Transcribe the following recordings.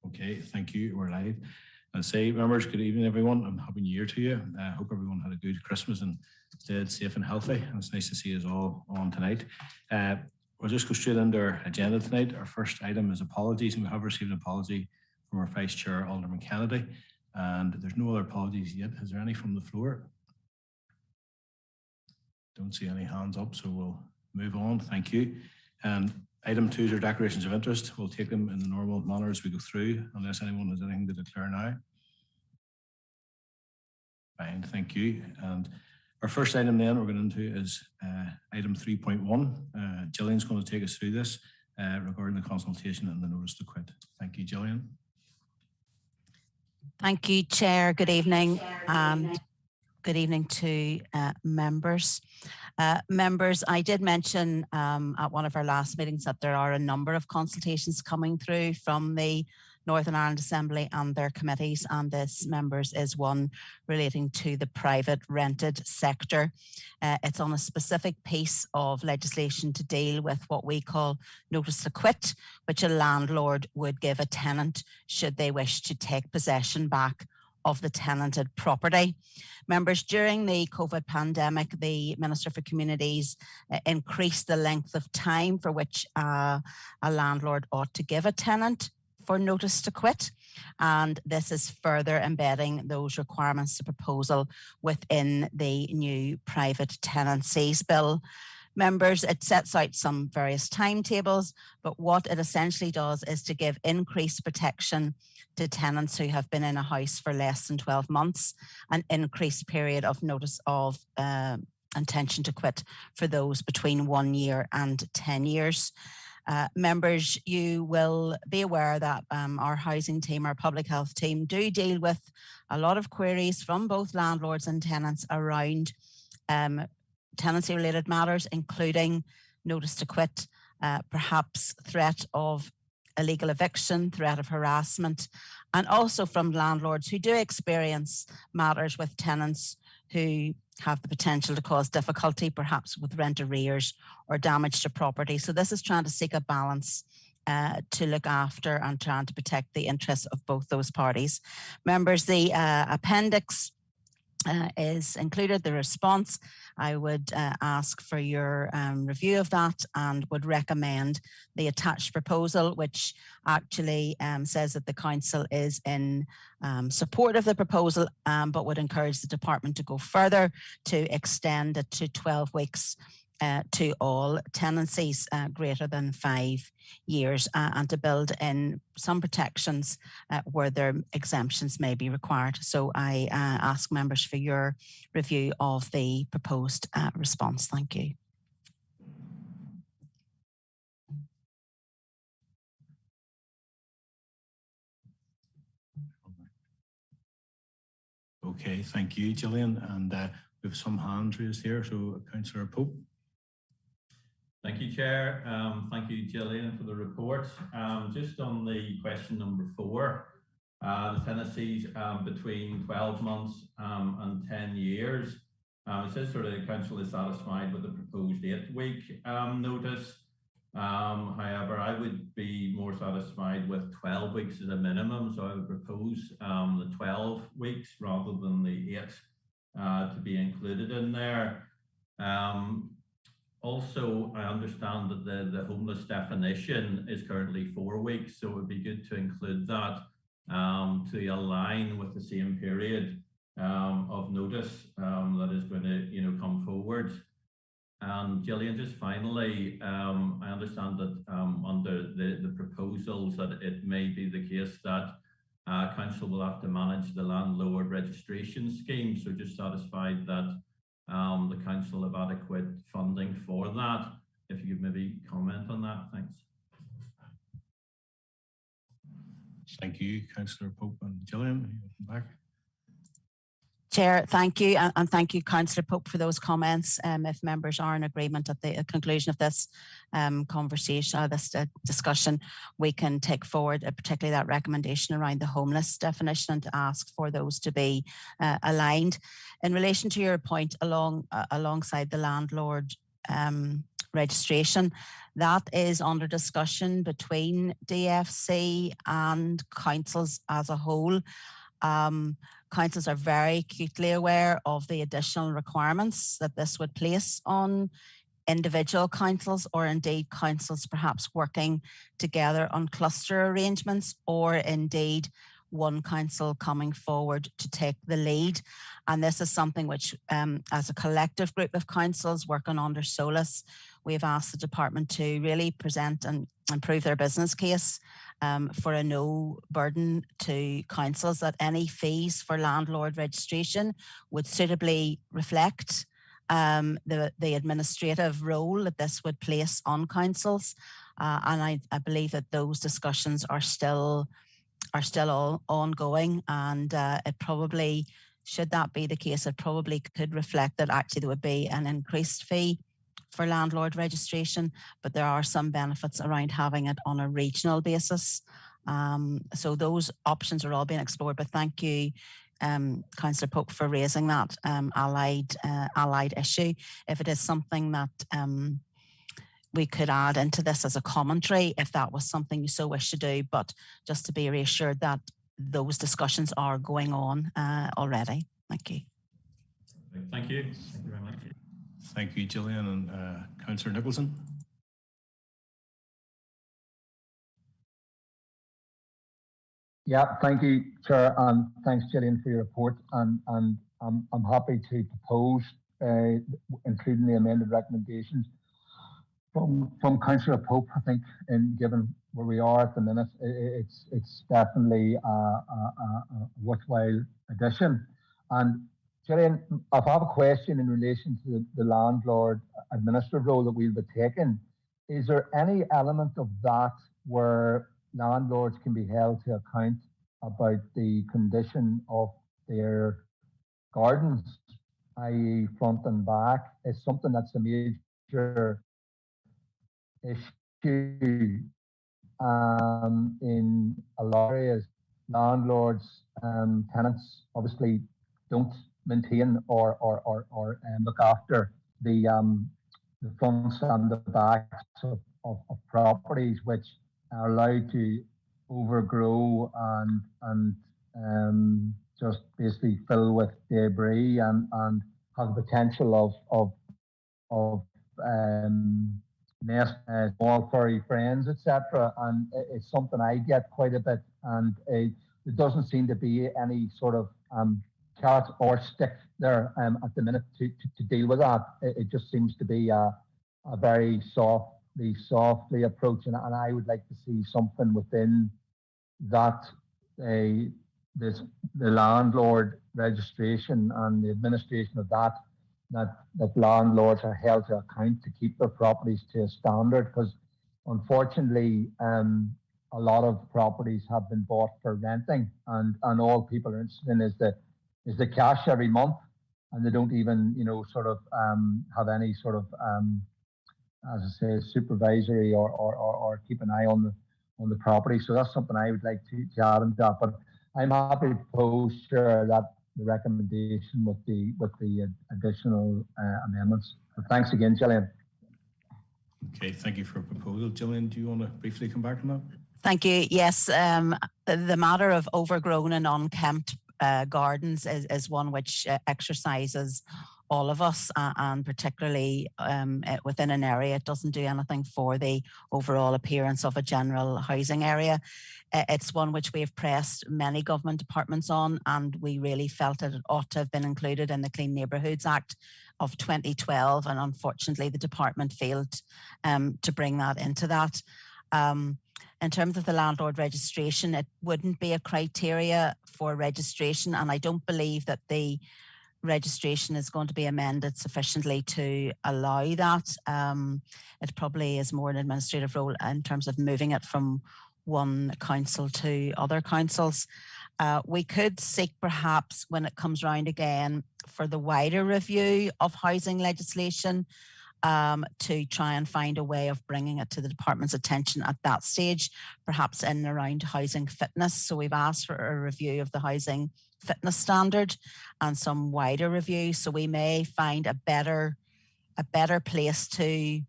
Okay, thank you. We're live. I say, members, good evening, everyone, and happy New Year to you. I hope everyone had a good Christmas and stayed safe and healthy. And it's nice to see us all on tonight. We'll just go straight into our agenda tonight. Our first item is apologies, and we have received an apology from our Vice Chair, Alderman Kennedy. And there's no other apologies yet. Is there any from the floor? Don't see any hands up, so we'll move on. Thank you. And item 2 is our declarations of interest. We'll take them in the normal manner as we go through, unless anyone has anything to declare now. Fine, thank you. And our first item then we're going into is item 3.1. Gillian's going to take us through this regarding the consultation and the notice to quit. Thank you, Gillian. Thank you, Chair. Good evening. Good evening to members. Members, I did mention at one of our last meetings that there are a number of consultations coming through from the Northern Ireland Assembly and their committees, and this, members, is one relating to the private rented sector. It's on a specific piece of legislation to deal with what we call notice to quit, which a landlord would give a tenant should they wish to take possession back of the tenanted property. Members, during the COVID pandemic, the Minister for Communities increased the length of time for which a landlord ought to give a tenant for notice to quit. And this is further embedding those requirements to proposal within the new private tenancies bill. Members, it sets out some various timetables, but what it essentially does is to give increased protection to tenants who have been in a house for less than 12 months, an increased period of notice of intention to quit for those between 1 year and 10 years. Members, you will be aware that our housing team, our public health team, do deal with a lot of queries from both landlords and tenants around tenancy related matters, including notice to quit, perhaps threat of illegal eviction, threat of harassment, and also from landlords who do experience matters with tenants who have the potential to cause difficulty, perhaps with rent arrears or damage to property. So this is trying to seek a balance to look after and trying to protect the interests of both those parties. Members, the appendix is included, the response. I would ask for your review of that and would recommend the attached proposal, which actually says that the council is in support of the proposal, but would encourage the department to go further to extend it to 12 weeks to all tenancies greater than 5 years and to build in some protections where their exemptions may be required. So I ask members for your review of the proposed response. Thank you. Okay, thank you, Gillian. And we have some hands raised here. So Councillor Pope. Thank you, Chair. Thank you, Gillian, for the report. Just on the question number 4, the tenancies between 12 months and 10 years. It says sort of the council is satisfied with the proposed 8-week notice. However, I would be more satisfied with 12 weeks as a minimum, so I would propose the 12 weeks rather than the 8 to be included in there. Also, I understand that the homeless definition is currently 4 weeks, so it would be good to include that to align with the same period of notice that is going to come forward. And Gillian, just finally, I understand that under the proposals that it may be the case that council will have to manage the landlord registration scheme, so just satisfied that the council have adequate funding for that. If you could maybe comment on that, thanks. Thank you, Councillor Pope and Gillian. Back. Chair, thank you, and thank you, Councillor Pope, for those comments. If members are in agreement at the conclusion of this conversation, this discussion, we can take forward particularly that recommendation around the homeless definition and to ask for those to be aligned. In relation to your point alongside the landlord registration. That is under discussion between DFC and councils as a whole. Councils are very acutely aware of the additional requirements that this would place on individual councils, or indeed councils perhaps working together on cluster arrangements, or indeed one council coming forward to take the lead. And this is something which, as a collective group of councils working under SOLAS, we've asked the department to really present and improve their business case for a no burden to councils, that any fees for landlord registration would suitably reflect the administrative role that this would place on councils. And I believe that those discussions are still all ongoing, and it probably, should that be the case, it probably could reflect that actually there would be an increased fee for landlord registration, but there are some benefits around having it on a regional basis. So those options are all being explored, but thank you, Councillor Pope, for raising that allied issue. If it is something that we could add into this as a commentary, if that was something you so wish to do, but just to be reassured that those discussions are going on already. Thank you. Thank you. Thank you very much. Thank you, Gillian. And Councillor Nicholson. Yeah, thank you, Chair, and thanks, Gillian, for your report. And I'm happy to propose, including the amended recommendations from Councillor Pope. I think, and given where we are at the minute, it's definitely a worthwhile addition. And Gillian, I have a question in relation to the landlord administrative role that we'll be taking. Is there any element of that where landlords can be held to account about the condition of their gardens, i.e. front and back? Is something that's a major issue in a lot of areas. Landlords, tenants obviously don't maintain or look after the fronts and the backs of properties, which are allowed to overgrow and just basically fill with debris and have the potential of nest small furry friends, etc. And it's something I get quite a bit, and there doesn't seem to be any sort of cat or stick there at the minute to deal with that. It just seems to be a very softly approach, and I would like to see something within that, the landlord registration and the administration of that landlords are held to account to keep their properties to a standard, because unfortunately a lot of properties have been bought for renting, and all people are interested in is the cash every month, and they don't even sort of have any sort of as I say, supervisory or keep an eye on the property. So that's something I would like to add into that. But I'm happy to propose that the recommendation with the additional amendments. But thanks again, Gillian. Okay, thank you for the proposal. Gillian, do you want to briefly come back on that? Thank you. Yes, the matter of overgrown and unkempt gardens is one which exercises all of us, and particularly within an area, it doesn't do anything for the overall appearance of a general housing area. It's one which we have pressed many government departments on, and we really felt that it ought to have been included in the Clean Neighbourhoods Act of 2012, and unfortunately the department failed to bring that into that. In terms of the landlord registration, it wouldn't be a criteria for registration, and I don't believe that the registration is going to be amended sufficiently to allow that. It probably is more an administrative role in terms of moving it from one council to other councils. We could seek perhaps when it comes round again for the wider review of housing legislation to try and find a way of bringing it to the department's attention at that stage, perhaps in and around housing fitness. So we've asked for a review of the housing fitness standard and some wider review. So we may find a better place to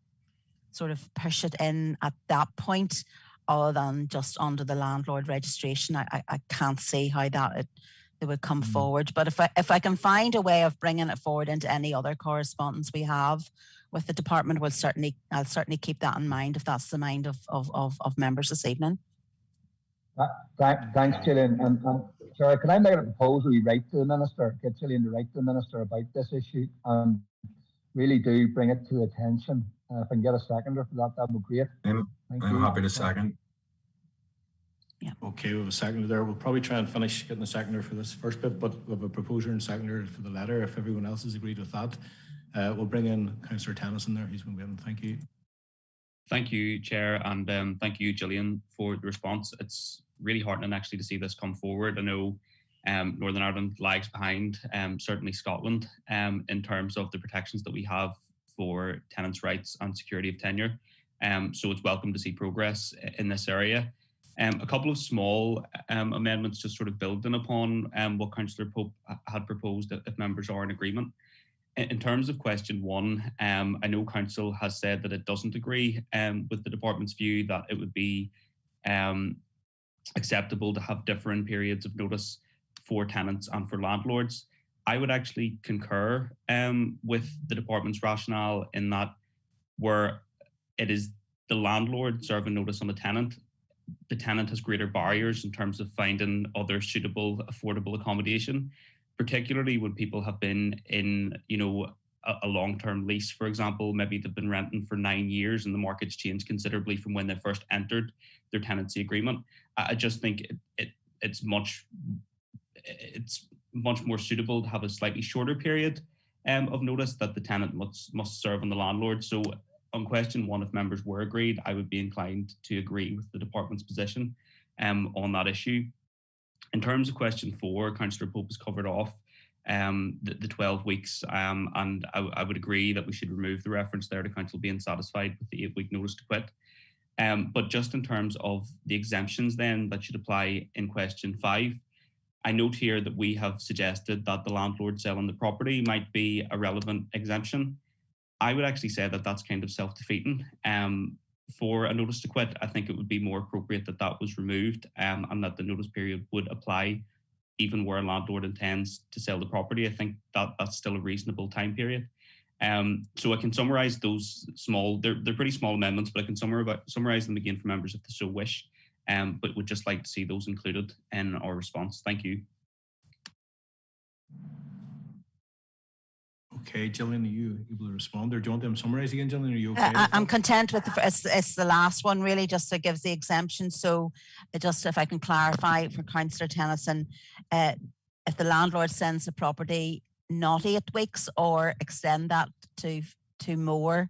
sort of push it in at that point, other than just under the landlord registration. I can't see how they would come forward. But if I can find a way of bringing it forward into any other correspondence we have with the department, I'll certainly keep that in mind if that's the mind of members this evening. Thanks, Gillian. And sorry, can I make a proposal? You write to the Minister, get Gillian to write to the Minister about this issue, and really do bring it to attention. If I can get a seconder for that, that'd be great. I'm happy to second. Yeah. Okay, we have a seconder there. We'll probably try and finish getting a seconder for this first bit, but we have a proposer and seconder for the letter. If everyone else has agreed with that, we'll bring in Councillor Tennyson there. He's been waiting. Thank you. Thank you, Chair, and thank you, Gillian, for the response. It's really heartening actually to see this come forward. I know Northern Ireland lags behind, certainly Scotland, in terms of the protections that we have for tenants' rights and security of tenure. So it's welcome to see progress in this area. A couple of small amendments just sort of building upon what Councillor Pope had proposed, if members are in agreement. In terms of question 1, I know Council has said that it doesn't agree with the Department's view that it would be acceptable to have different periods of notice for tenants and for landlords. I would actually concur with the Department's rationale in that where it is the landlord serving notice on the tenant has greater barriers in terms of finding other suitable, affordable accommodation, particularly when people have been in, a long-term lease, for example. Maybe they've been renting for 9 years and the market's changed considerably from when they first entered their tenancy agreement. I just think it's much more suitable to have a slightly shorter period of notice that the tenant must serve on the landlord. So on question 1, if members were agreed, I would be inclined to agree with the Department's position on that issue. In terms of question 4, Councillor Pope has covered off the 12 weeks, and I would agree that we should remove the reference there to Council being satisfied with the 8-week notice to quit. But just in terms of the exemptions then that should apply in question 5, I note here that we have suggested that the landlord selling the property might be a relevant exemption. I would actually say that that's kind of self-defeating. For a notice to quit, I think it would be more appropriate that that was removed and that the notice period would apply even where a landlord intends to sell the property. I think that that's still a reasonable time period. So I can summarise those they're pretty small amendments, but I can summarise them again for members if they so wish, but would just like to see those included in our response. Thank you. Okay, Gillian, are you able to respond, or do you want them to summarise again, Gillian? Are you okay? I'm content with it's the last one really, just to give the exemption. So just if I can clarify for Councillor Tennyson, if the landlord sends the property not 8 weeks, or extend that to more.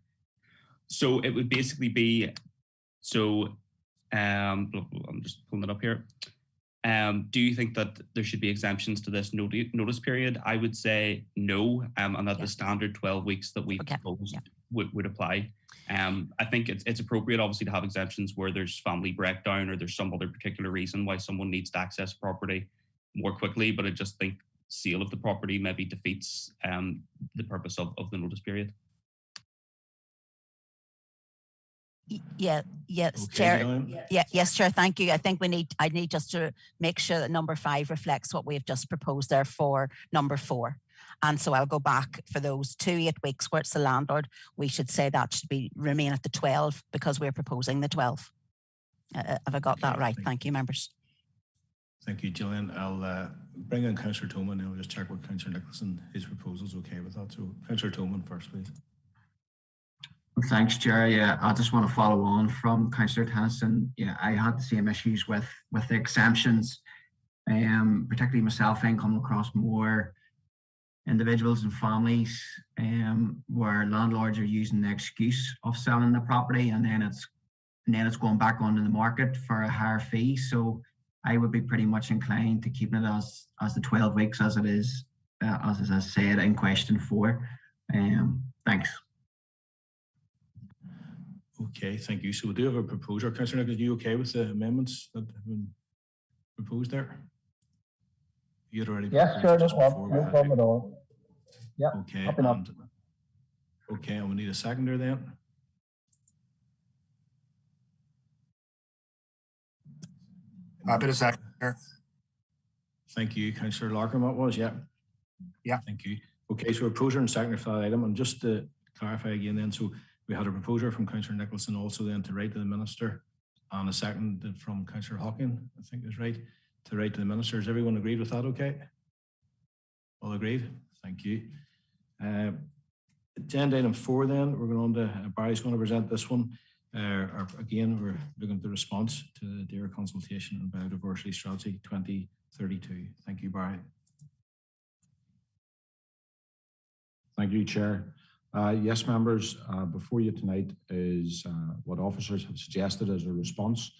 So it would basically be, I'm just pulling it up here. Do you think that there should be exemptions to this notice period? I would say no, and that the standard 12 weeks that we've proposed would apply. I think it's appropriate, obviously, to have exemptions where there's family breakdown or there's some other particular reason why someone needs to access property more quickly, but I just think sale of the property maybe defeats the purpose of the notice period. Yes, Chair. Yes, Chair. Thank you. I think I need just to make sure that number 5 reflects what we've just proposed there for number 4. And so I'll go back for those 2 8 weeks where it's the landlord. We should say that should remain at the 12 because we're proposing the 12. Have I got that right? Thank you, members. Thank you, Gillian. I'll bring in Councillor Toman and we'll just check with Councillor Nicholson. His proposal's okay with that. So Councillor Toman first, please. Thanks, Chair. Yeah, I just want to follow on from Councillor Tennyson. Yeah, I had the same issues with the exemptions, particularly myself, and coming across more individuals and families where landlords are using the excuse of selling the property, and then it's going back onto the market for a higher fee. So I would be pretty much inclined to keep it as the 12 weeks as it is, as I said in question 4. Thanks. Okay, thank you. So we do have a proposer. Councillor Nicholas, are you okay with the amendments that have been proposed there? You had already yes, sure, no problem at all. Yeah. Okay. And we need a seconder then. Happy to second, Chair. Thank you, Councillor Larkham. That was, yeah. Yeah. Thank you. Okay, so a proposer and seconder for that item. And just to clarify again then, so we had a proposer from Councillor Nicholson also then to write to the Minister, and a second from Councillor Hawking, I think is right, to write to the Minister. Has everyone agreed with that okay? All agreed? Thank you. Agenda item 4 then, we're going on to, Barry's going to present this one. Again, we're looking at the response to the DAERA consultation and biodiversity strategy 2032. Thank you, Barry. Thank you, Chair. Yes, members, before you tonight is what officers have suggested as a response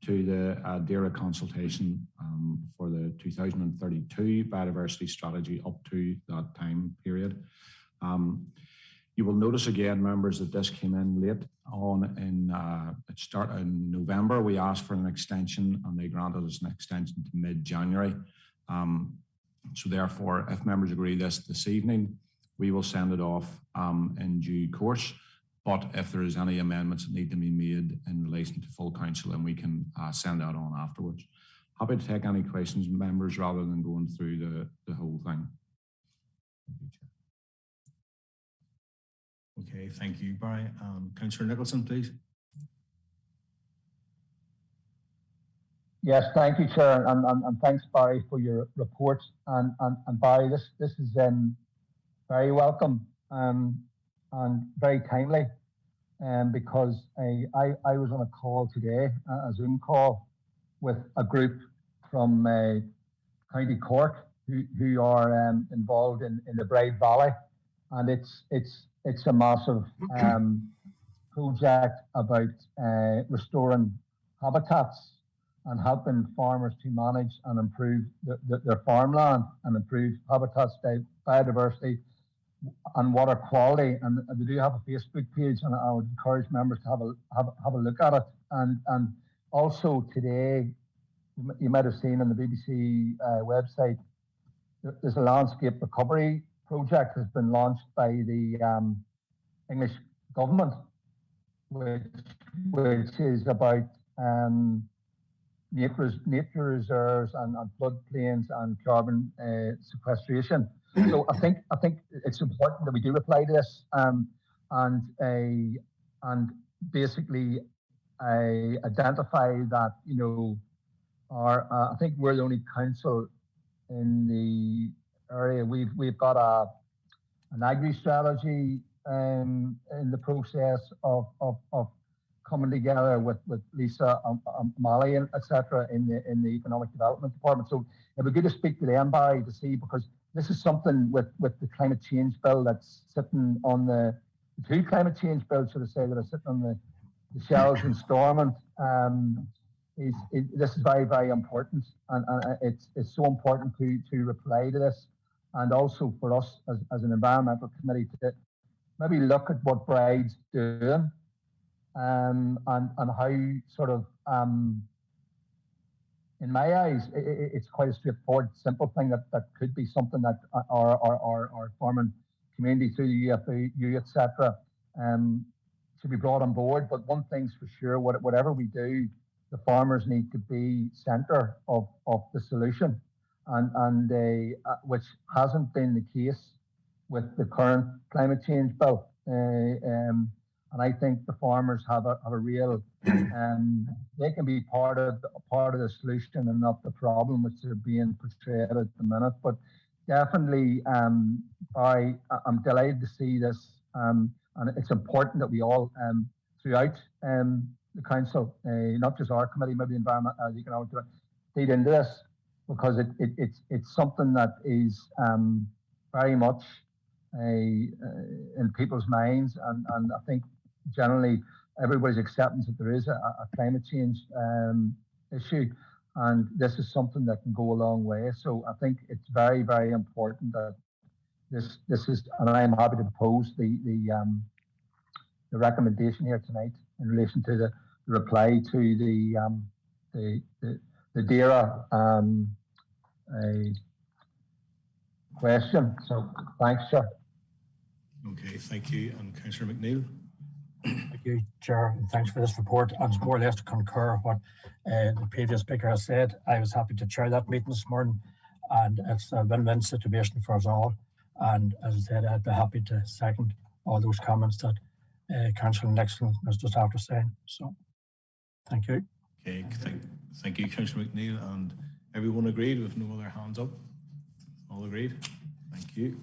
to the DAERA consultation for the 2032 biodiversity strategy up to that time period. You will notice again, members, that this came in late on it started in November. We asked for an extension and they granted us an extension to mid-January. So therefore, if members agree this evening, we will send it off in due course. But if there is any amendments that need to be made in relation to full council, then we can send that on afterwards. Happy to take any questions, members, rather than going through the whole thing. Okay, thank you, Barry. Councillor Nicholson, please. Yes, thank you, Chair, and thanks, Barry, for your report. And Barry, this is very welcome and very timely, because I was on a call today, a Zoom call, with a group from County Cork who are involved in the Bride Valley, and it's a massive project about restoring habitats and helping farmers to manage and improve their farmland and improve habitats, biodiversity and water quality. And they do have a Facebook page, and I would encourage members to have a look at it. And also today, you might have seen on the BBC website, there's a landscape recovery project has been launched by the English government, which is about nature reserves and floodplains and carbon sequestration. So I think it's important that we do reply to this and basically identify that, you know, I think we're the only council in the area. We've got an agri strategy in the process of coming together with Lisa Malley, etc. in the economic development department. So it'd be good to speak to them, Barry, to see, because this is something with the climate change bill that's sitting on the two climate change bills, should I say, that are sitting on the shelves in Stormont. This is very, very important, and it's so important to reply to this, and also for us as an environmental committee to maybe look at what Bride's doing, and how sort of, in my eyes, it's quite a straightforward, simple thing that could be something that our farming community through the UFU, etc., should be brought on board. But one thing's for sure, whatever we do, the farmers need to be centre of the solution, and which hasn't been the case with the current climate change bill. And I think the farmers have a real, they can be part of the solution and not the problem, which are being portrayed at the minute. But definitely, I'm delighted to see this, and it's important that we all, throughout the council, not just our committee, maybe the environment, the economic, feed into this, because it's something that is very much in people's minds, and I think generally everybody's acceptance that there is a climate change issue, and this is something that can go a long way. So I think it's very, very important that this is, and I am happy to propose the recommendation here tonight in relation to the reply to the DAERA question. So thanks, Chair. Okay, thank you. And Councillor McNeill. Thank you, Chair, and thanks for this report. And more or less to concur what the previous speaker has said. I was happy to chair that meeting this morning, and it's a win-win situation for us all. And as I said, I'd be happy to second all those comments that Councillor Nixon was just after saying. So, thank you. Okay, thank you, Councillor McNeil, and everyone agreed with no other hands up. All agreed. Thank you.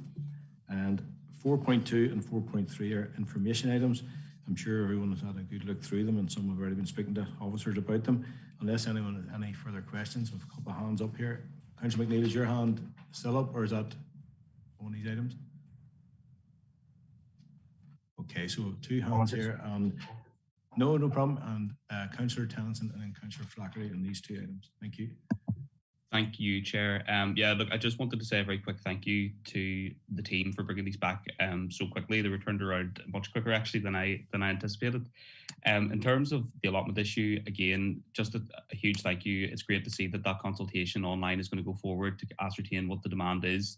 And 4.2 and 4.3 are information items. I'm sure everyone has had a good look through them, and some have already been speaking to officers about them. Unless anyone has any further questions, with a couple of hands up here. Councillor McNeil, is your hand still up, or is that one of these items? Okay, so 2 hands here, and no problem. And Councillor Tennyson and then Councillor Flaherty on these 2 items. Thank you. Thank you, Chair. Yeah, look, I just wanted to say a very quick thank you to the team for bringing these back so quickly. They were turned around much quicker actually than I anticipated. In terms of the allotment issue, again, just a huge thank you. It's great to see that consultation online is going to go forward to ascertain what the demand is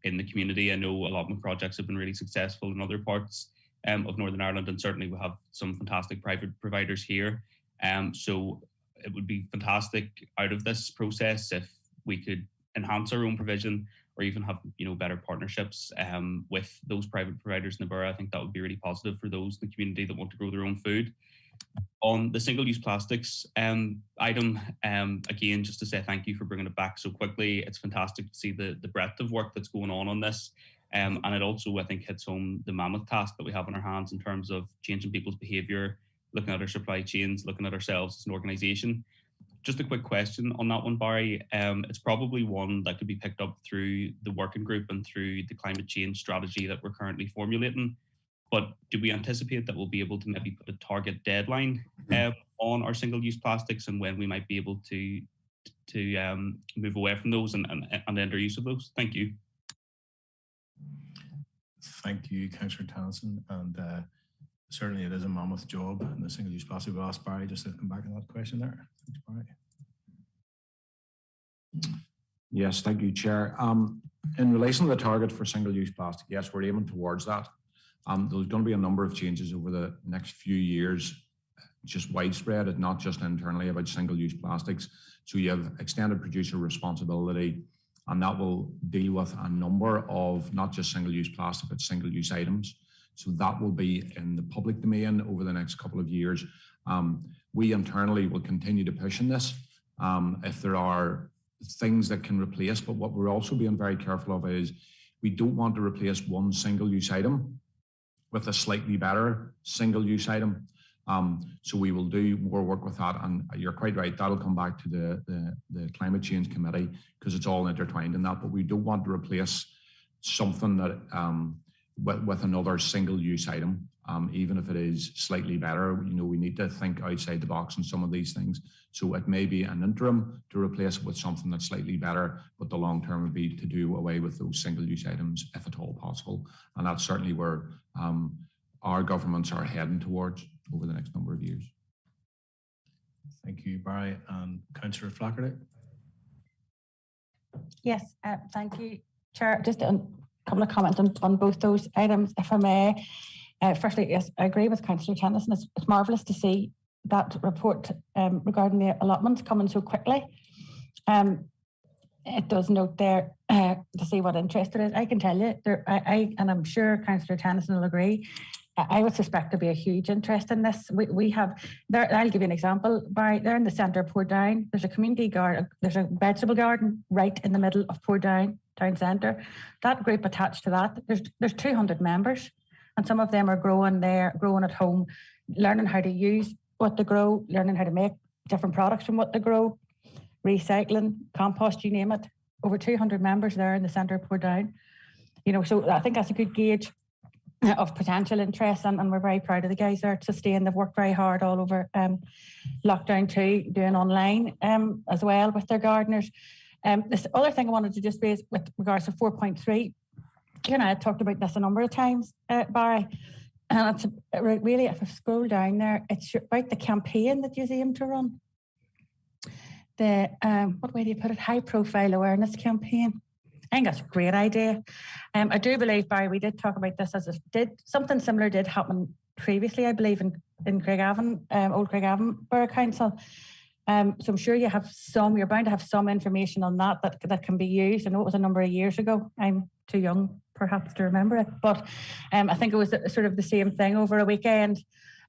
in the community. I know allotment projects have been really successful in other parts of Northern Ireland, and certainly we have some fantastic private providers here. So it would be fantastic out of this process if we could enhance our own provision or even have better partnerships with those private providers in the borough. I think that would be really positive for those in the community that want to grow their own food. On the single-use plastics item, again, just to say thank you for bringing it back so quickly. It's fantastic to see the breadth of work that's going on this. And it also, I think, hits home the mammoth task that we have on our hands in terms of changing people's behaviour, looking at our supply chains, looking at ourselves as an organisation. Just a quick question on that one, Barry. It's probably one that could be picked up through the working group and through the climate change strategy that we're currently formulating. But do we anticipate that we'll be able to maybe put a target deadline on our single-use plastics and when we might be able to move away from those and end our use of those? Thank you. Thank you, Councillor Tennyson. And certainly it is a mammoth job in the single-use plastic. We'll ask Barry just to come back on that question there. Thanks, Barry. Yes, thank you, Chair. In relation to the target for single-use plastic, yes, we're aiming towards that. There's going to be a number of changes over the next few years, just widespread. It's not just internally about single-use plastics. So you have extended producer responsibility, and that will deal with a number of not just single-use plastic, but single-use items. So that will be in the public domain over the next couple of years. We internally will continue to push in this if there are things that can replace, but what we're also being very careful of is we don't want to replace one single-use item with a slightly better single-use item. So we will do more work with that, and you're quite right, that'll come back to the Climate Change Committee because it's all intertwined in that, but we don't want to replace something that with another single-use item, even if it is slightly better. We need to think outside the box on some of these things. So it may be an interim to replace it with something that's slightly better, but the long term would be to do away with those single-use items if at all possible. And that's certainly where our governments are heading towards over the next number of years. Thank you, Barry. And Councillor Flaherty. Yes, thank you, Chair. Just a couple of comments on both those items, if I may. Firstly, yes, I agree with Councillor Tennyson. It's marvellous to see that report regarding the allotments coming so quickly. It does note there to see what interest there is. I can tell you, and I'm sure Councillor Tennyson will agree, I would suspect there'll be a huge interest in this. We have, there, I'll give you an example, Barry, there in the centre of Portdown, there's a community garden, there's a vegetable garden right in the middle of Portdown town centre. That group attached to that, there's 200 members, and some of them are growing there, growing at home, learning how to use what they grow, learning how to make different products from what they grow, recycling, compost, you name it. Over 200 members there in the centre of Portdown. So I think that's a good gauge of potential interest, and we're very proud of the guys there to stay, and they've worked very hard all over lockdown too, doing online as well with their gardeners. This other thing I wanted to just raise with regards to 4.3, you and I had talked about this a number of times, Barry, and it's really, if I scroll down there, it's about the campaign that you aim to run. The, what way do you put it, high profile awareness campaign. I think that's a great idea. I do believe, Barry, we did talk about this something similar did happen previously, I believe, in Craigavon, Old Craigavon Borough Council. So I'm sure you're bound to have some information on that can be used. I know it was a number of years ago. I'm too young perhaps to remember it, but I think it was sort of the same thing over a weekend.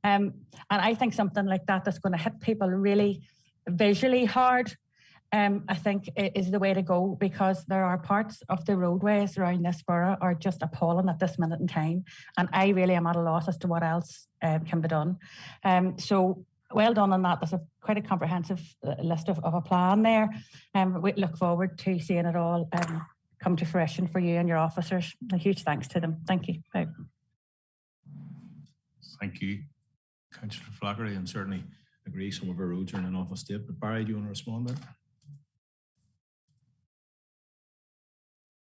And I think something like that's going to hit people really visually hard. I think it is the way to go, because there are parts of the roadways around this borough are just appalling at this minute in time. And I really am at a loss as to what else can be done. So well done on that. There's quite a comprehensive list of a plan there. We look forward to seeing it all come to fruition for you and your officers. A huge thanks to them. Thank you. Bye. Thank you, Councillor Flaherty, and certainly agree some of our roads are in an awful state. But Barry, do you want to respond there?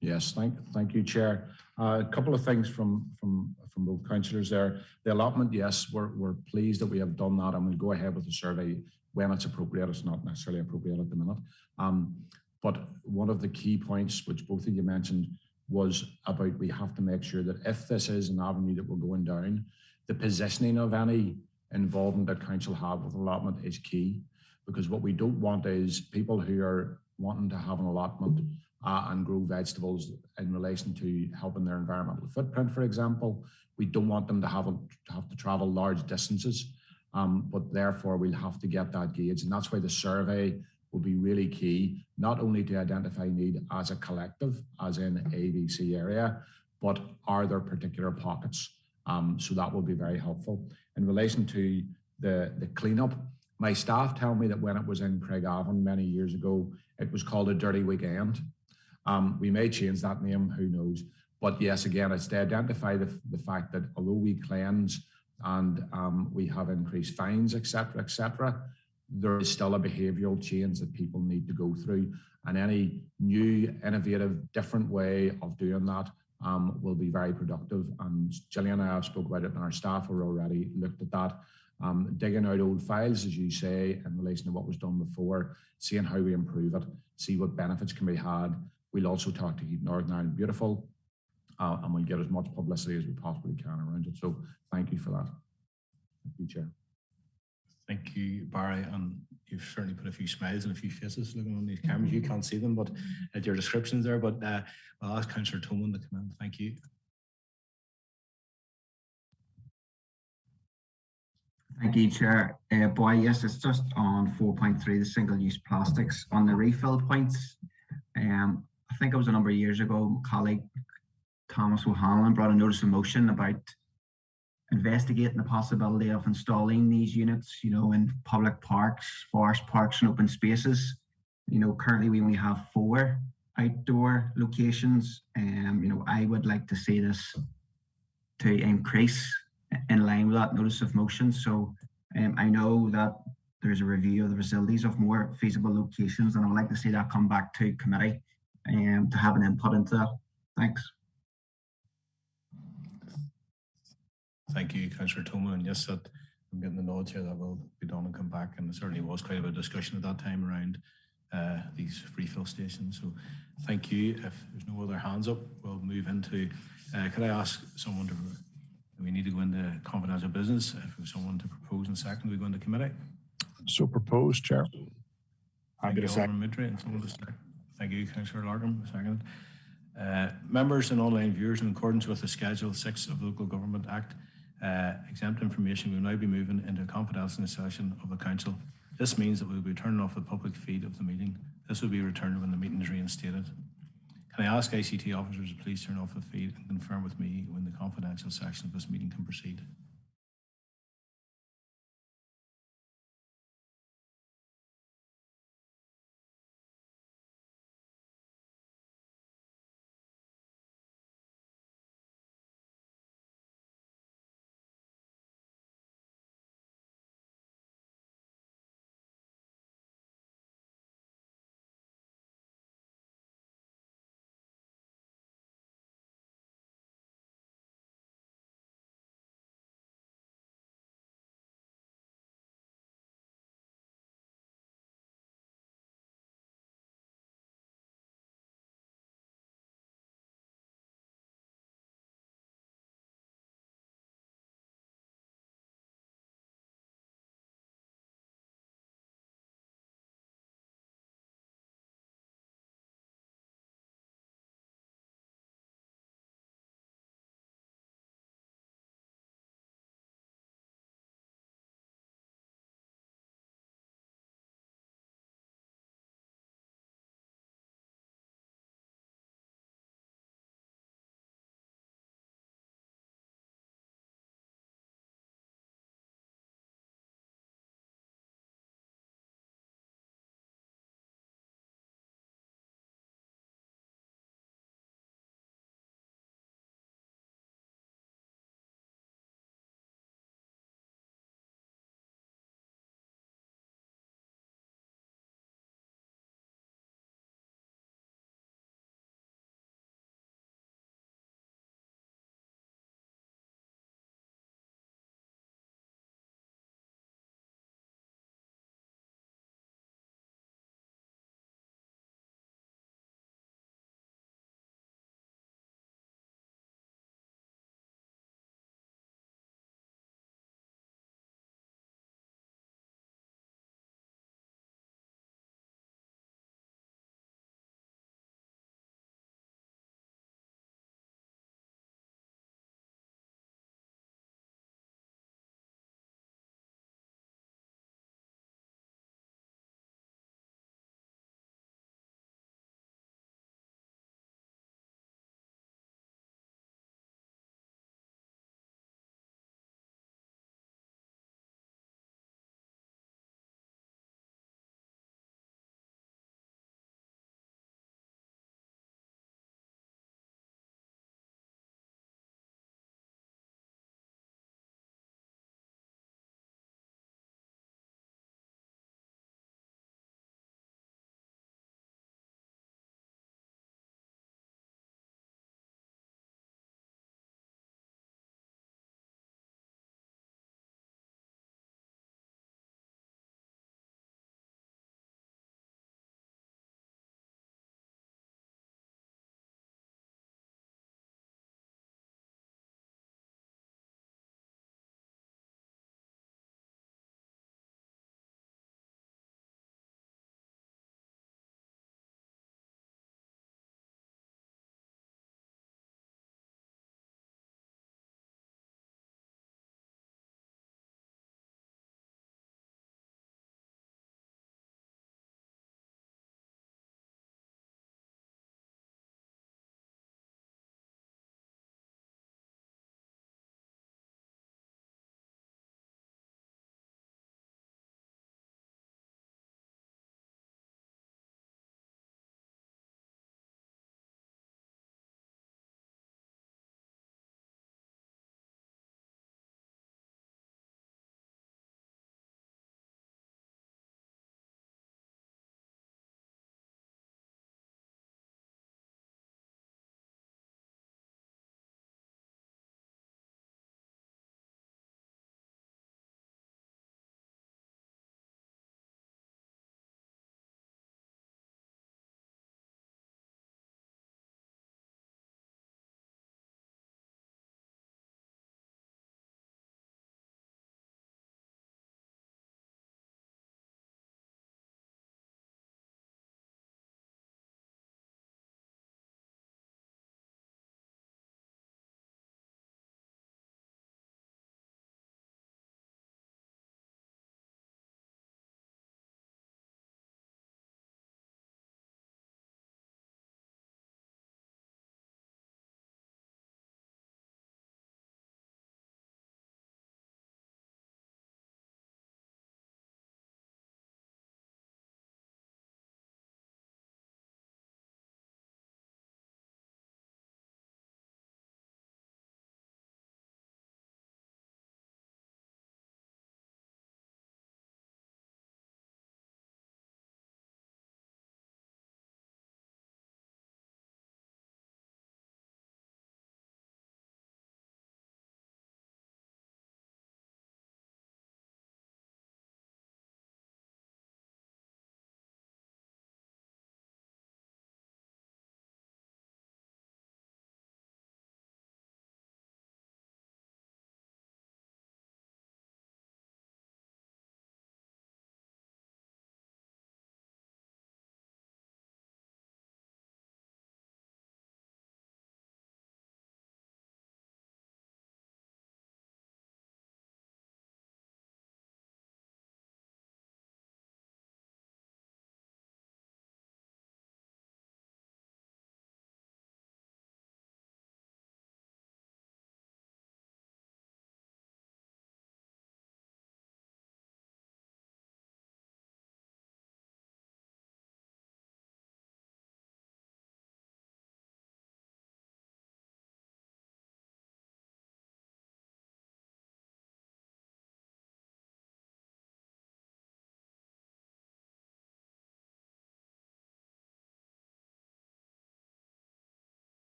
Yes, thank you, Chair. A couple of things from both councillors there. The allotment, yes, we're pleased that we have done that, and we'll go ahead with the survey when it's appropriate. It's not necessarily appropriate at the minute. But one of the key points, which both of you mentioned, was about we have to make sure that if this is an avenue that we're going down, the positioning of any involvement that council have with allotment is key, because what we don't want is people who are wanting to have an allotment and grow vegetables in relation to helping their environmental footprint, for example. We don't want them to have to travel large distances, but therefore we'll have to get that gauge, and that's why the survey will be really key, not only to identify need as a collective, as in ABC area, but are there particular pockets? So that will be very helpful. In relation to the cleanup, my staff tell me that when it was in Craigavon many years ago, it was called a dirty weekend. We may change that name, who knows? But yes, again, it's to identify the fact that although we cleanse and we have increased fines, etc., there is still a behavioural change that people need to go through. And any new, innovative, different way of doing that will be very productive. And Gillian and I have spoke about it, and our staff are already looked at that. Digging out old files, as you say, in relation to what was done before, seeing how we improve it, see what benefits can be had. We'll also talk to Keep Northern Ireland Beautiful, and we'll get as much publicity as we possibly can around it. So thank you for that. Thank you, Chair. Thank you, Barry, and you've certainly put a few smiles and a few faces looking on these cameras. You can't see them, but at your descriptions there. But I'll ask Councillor Toman to come in. Thank you. Thank you, Chair. Boy, yes, it's just on 4.3, the single-use plastics. On the refill points, I think it was a number of years ago, my colleague Thomas O'Hanlon brought a notice of motion about investigating the possibility of installing these units, in public parks, forest parks, and open spaces. Currently we only have 4 outdoor locations. I would like to see this to increase in line with that notice of motion. So I know that there's a review of the facilities of more feasible locations, and I would like to see that come back to committee to have an input into that. Thanks. Thank you, Councillor Toman. And yes, that I'm getting the nods here that will be done and come back. And there certainly was quite a bit of discussion at that time around these refill stations. So thank you. If there's no other hands up, we'll move into, could I ask someone to, we need to go into confidential business. If there's someone to propose and second, we go into committee. So proposed, Chair. Happy to second. Thank you, Councillor Larkham. Second. Members and online viewers, in accordance with the Schedule 6 of the Local Government Act, exempt information will now be moving into a confidential session of the Council. This means that we will be turning off the public feed of the meeting. This will be returned when the meeting is reinstated. Can I ask ICT officers to please turn off the feed and confirm with me when the confidential section of this meeting can proceed?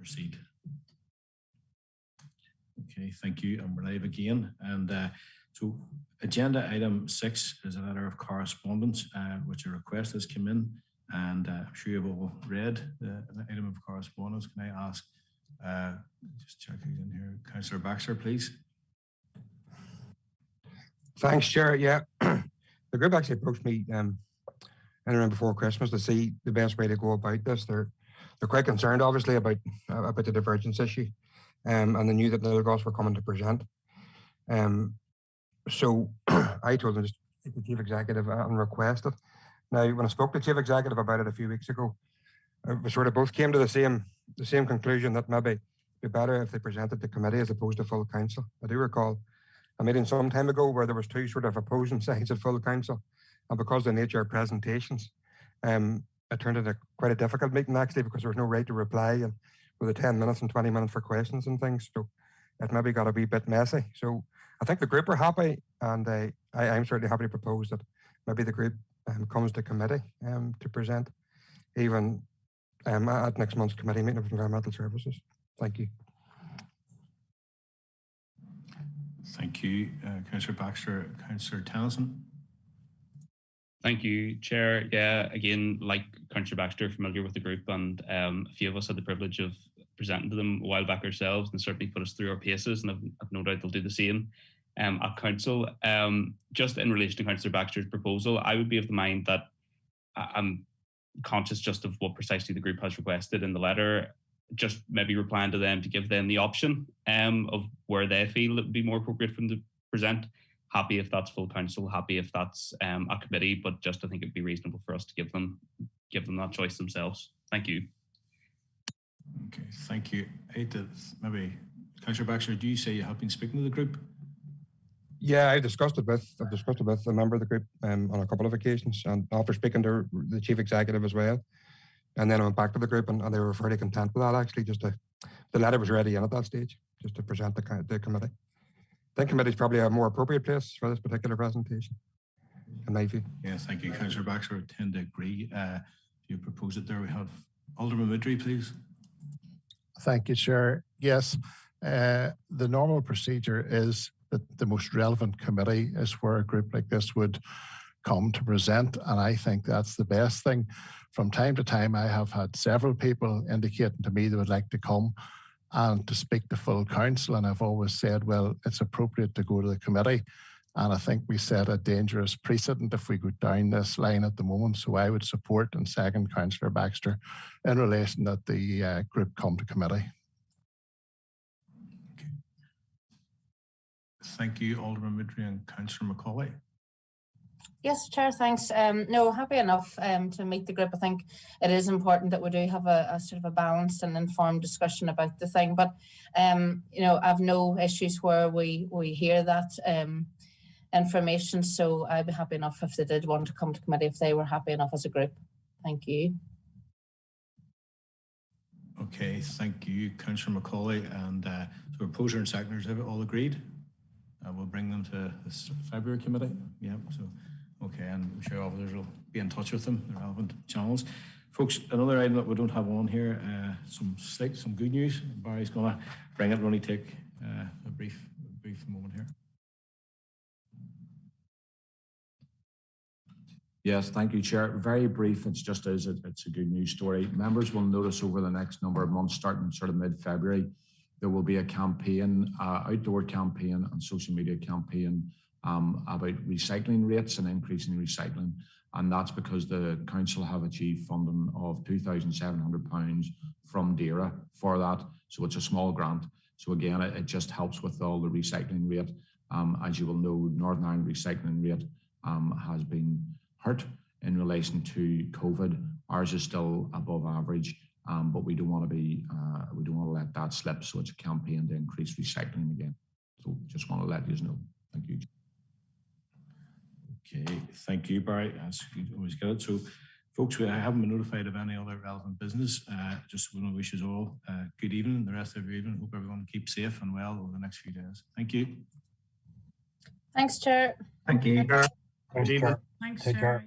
proceed. Okay, thank you. And we're live again. And so agenda item 6 is a letter of correspondence, which a request has come in. And I'm sure you've all read the item of correspondence. Can I ask, just check who's in here, Councillor Baxter, please. Thanks, Chair. Yeah, the group actually approached me in around before Christmas to see the best way to go about this. They're quite concerned, obviously, about the divergence issue, and they knew that the Lagos were coming to present. So I told them just take the chief executive and request it. Now, when I spoke to the chief executive about it a few weeks ago, we sort of both came to the same conclusion that maybe it'd be better if they presented to committee as opposed to full council. I do recall a meeting some time ago where there was two sort of opposing sides at full council, and because of the nature of presentations, it turned into quite a difficult meeting actually, because there was no right to reply and with the 10 minutes and 20 minutes for questions and things. So it maybe got a wee bit messy. So I think the group are happy, and I'm certainly happy to propose that maybe the group comes to committee to present, even at next month's committee meeting of environmental services. Thank you. Thank you, Councillor Baxter. Councillor Tennyson. Thank you, Chair. Yeah, again, like Councillor Baxter, familiar with the group, and a few of us had the privilege of presenting to them a while back ourselves, and certainly put us through our paces, and I've no doubt they'll do the same at Council. Just in relation to Councillor Baxter's proposal, I would be of the mind that I'm conscious just of what precisely the group has requested in the letter, just maybe replying to them to give them the option of where they feel it would be more appropriate for them to present. Happy if that's full council, happy if that's a committee, but just I think it'd be reasonable for us to give them that choice themselves. Thank you. Okay, thank you. Maybe Councillor Baxter, do you say you have been speaking to the group? Yeah, I've discussed it with a member of the group on a couple of occasions, and after speaking to the chief executive as well, and then I went back to the group, and they were fairly content with that actually. The letter was ready in at that stage, just to present the committee. I think committee is probably a more appropriate place for this particular presentation, in my view. Yes, thank you, Councillor Baxter. I tend to agree. If you propose it there, we have Alderman Moodry, please. Thank you, Chair. Yes, the normal procedure is that the most relevant committee is where a group like this would come to present, and I think that's the best thing. From time to time, I have had several people indicating to me they would like to come and to speak to full council, and I've always said, well, it's appropriate to go to the committee, and I think we set a dangerous precedent if we go down this line at the moment. So I would support and second Councillor Baxter in relation that the group come to committee. Okay. Thank you, Alderman Moodry and Councillor Macaulay. Yes, Chair, thanks. No, happy enough to meet the group. I think it is important that we do have a sort of a balanced and informed discussion about the thing. But, you know, I've no issues where we hear that information. So I'd be happy enough if they did want to come to committee, if they were happy enough as a group. Thank you. Okay, thank you, Councillor Macaulay. And so proposer and seconders, have it all agreed? We'll bring them to this February committee. Yeah, so. Okay, and I'm sure officers will be in touch with them, the relevant channels. Folks, another item that we don't have on here, some good news. Barry's going to bring it. We'll only take a brief moment here. Yes, thank you, Chair. Very brief. It's a good news story. Members will notice over the next number of months, starting sort of mid-February, there will be a campaign, outdoor campaign and social media campaign about recycling rates and increasing recycling. And that's because the council have achieved funding of £2,700 from DAERA for that. So it's a small grant. So again, it just helps with all the recycling rate. As you will know, Northern Ireland recycling rate has been hurt in relation to COVID. Ours is still above average, but we don't want to let that slip. So it's a campaign to increase recycling again. So just want to let you know. Thank you. Okay, thank you, Barry. As you always get it. So, folks, I haven't been notified of any other relevant business. Just want to wish you all good evening, the rest of your evening. Hope everyone keeps safe and well over the next few days. Thank you. Thanks, Chair. Thank you. Thanks, Chair. Thanks, Take care. Chair.